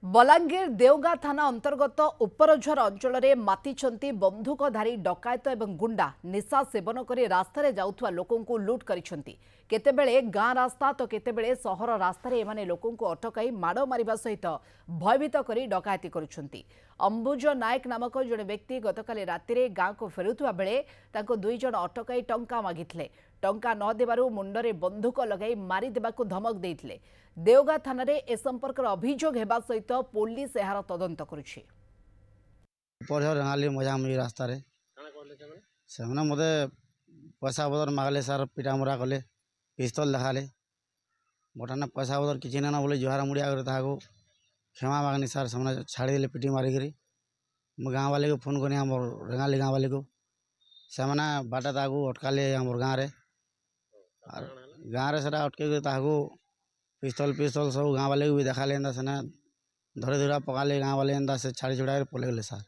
बलांगीर देवगाँ थाना अंतर्गत उपरझर अंचल में मातिचंती बंधुकधारी डकायत एवं गुंडा निशा सेवन कर रास्तार जाउथुवा लोकों को लुट करिसेंती। केतेबेले गाँ रास्ता तो केतेबेले सहर रास्तार एमाने लोकों को अटकाई माड़ मारिबा सहित भयभीत करी डकायती करुछंती। अंबुज नायक नामक जड़े व्यक्ति गतकाली रातिरे गाँ को फेरुथुवा बेले ताको दुई जण अटकाई टंका मागिथिले। टंका न देबारु मुंडरे बंधुक लगाई मारी देबाकू धमक देइथिले। देवगाँ थाना ए संपर्क अभियोग हेबा सहित पुलिस एहार तदंत करुछि। मजा मुझे रास्ता से मते पैसा बदर मागले सार पिटा मुरा कले पिस्तल देखाले बटाने पैसा बदर किसी ना बोले जुहार मुड़िया कर क्षमा मागनी सार से छाड़ीदे पिटी मारिकी गाँव वाले को फोन करी आम रेंगाली गाँव वाले को से बाटा अटकाले आम गाँव गाँव से अटके पिस्तल पिस्तल सब गाँव वाले को भी देखाले से धरे धुरा पकाले गाँव वाले से छाड़ी छुड़ा पलैगले सार।